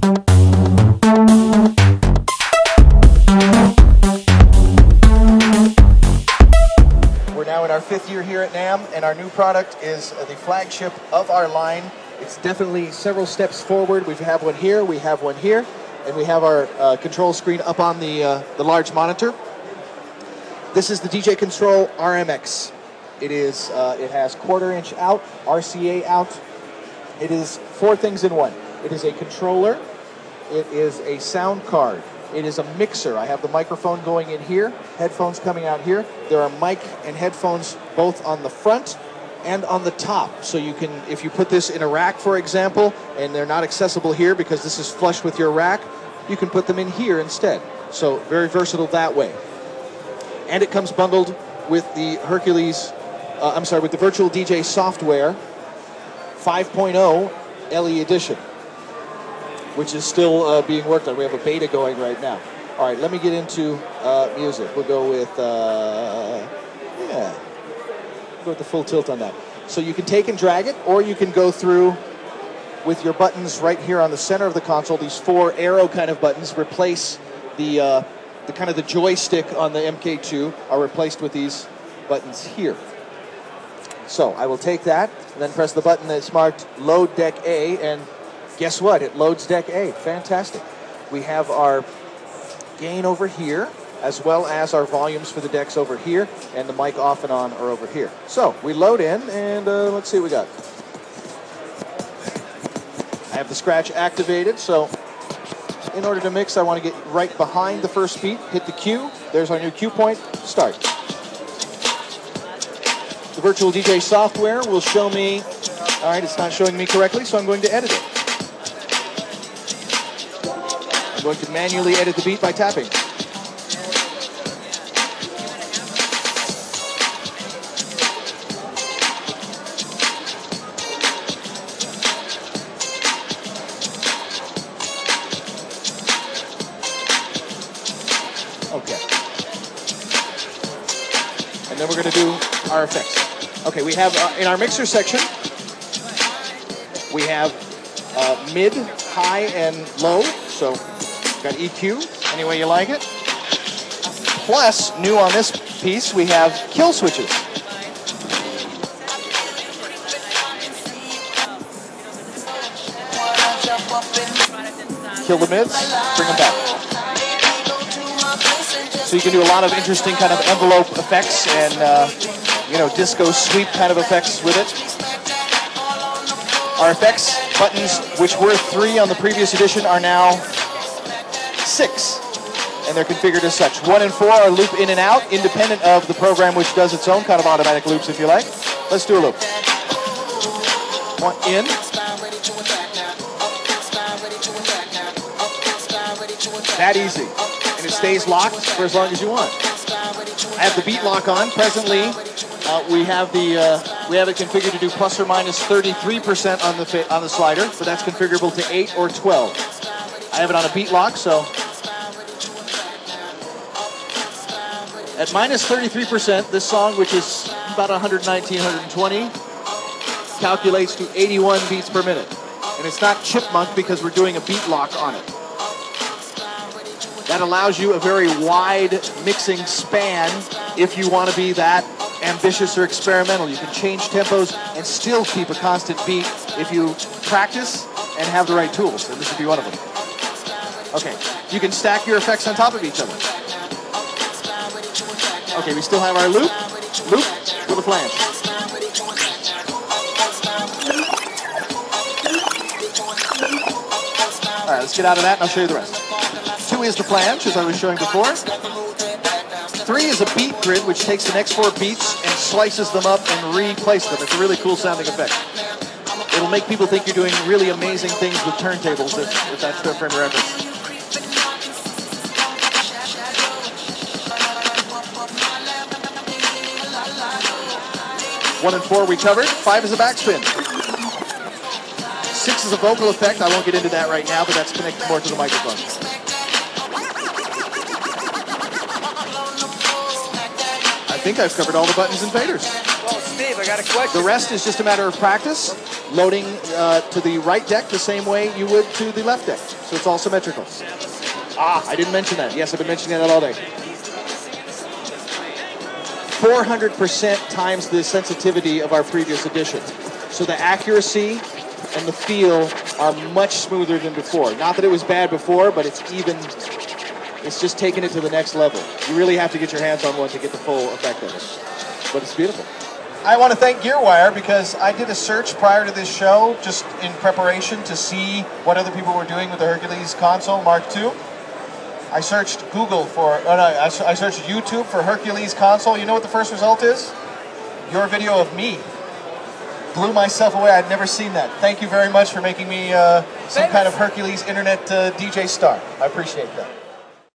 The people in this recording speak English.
We're now in our 5th year here at NAMM, and our new product is the flagship of our line. It's definitely several steps forward. We have one here, we have one here, and we have our control screen up on the large monitor. This is the DJ Control Rmx. It has 1/4 inch out, RCA out. It is 4 things in one. It is a controller, it is a sound card, it is a mixer. I have the microphone going in here, headphones coming out here. There are mic and headphones both on the front and on the top. So you can, if you put this in a rack, for example, and they're not accessible here because this is flush with your rack, you can put them in here instead. So very versatile that way. And it comes bundled with the Hercules, with the Virtual DJ software 5.0 LE edition, which is still being worked on. We have a beta going right now. All right, let me get into music. We'll go with, we'll go with the full tilt on that. So you can take and drag it, or you can go through with your buttons right here on the center of the console. These 4 arrow kind of buttons replace the kind of the joystick on the MK2 are replaced with these buttons here. So I will take that and then press the button that's marked Load Deck A, and guess what? It loads Deck A. Fantastic. We have our gain over here, as well as our volumes for the decks over here, and the mic off and on are over here. So we load in, and let's see what we got. I have the scratch activated, so in order to mix, I want to get right behind the first beat, hit the cue. There's our new cue point, start. The Virtual DJ software will show me, all right, it's not showing me correctly, so I'm going to edit it. I'm going to manually edit the beat by tapping. Okay. And then we're going to do our effects. Okay, we have, in our mixer section, we have mid, high, and low. So we've got EQ, any way you like it. Plus, new on this piece, we have kill switches. Kill the mids, bring them back. So you can do a lot of interesting kind of envelope effects and, disco sweep kind of effects with it. Our effects buttons, which were 3 on the previous edition, are now 6. And they're configured as such. 1 and 4 are loop in and out, independent of the program, which does its own kind of automatic loops, if you like. Let's do a loop. 1 in. That easy. And it stays locked for as long as you want. I have the beat lock on. Presently, we have it configured to do plus or minus 33% on the slider, but that's configurable to 8 or 12. I have it on a beat lock, so at minus 33%, this song, which is about 119, 120, calculates to 81 beats per minute. And it's not chipmunk because we're doing a beat lock on it. That allows you a very wide mixing span if you want to be that ambitious or experimental. You can change tempos and still keep a constant beat if you practice and have the right tools, and this would be one of them. Okay, you can stack your effects on top of each other. Okay, we still have our loop with a flange. All right, let's get out of that and I'll show you the rest. 2 is the flange, as I was showing before. 3 is a beat grid, which takes the next 4 beats and slices them up and replaces them. It's a really cool sounding effect. It'll make people think you're doing really amazing things with turntables, if that's their frame of reference. 1 and 4 we covered. 5 is a backspin. 6 is a vocal effect. I won't get into that right now, but that's connected more to the microphone. I think I've covered all the buttons and faders. Well, Steve, I got a question. The rest is just a matter of practice. loading to the right deck the same way you would to the left deck. So it's all symmetrical. Ah, I didn't mention that. Yes, I've been mentioning that all day. 400% times the sensitivity of our previous editions. So the accuracy and the feel are much smoother than before. Not that it was bad before, but it's just taking it to the next level. You really have to get your hands on one to get the full effect of it. But it's beautiful. I want to thank GearWire because I did a search prior to this show, just in preparation to see what other people were doing with the Hercules console Mark II. I searched Google for, I searched YouTube for Hercules console. You know what the first result is? Your video of me. Blew myself away. I'd never seen that. Thank you very much for making me some kind of Hercules internet DJ star. I appreciate that.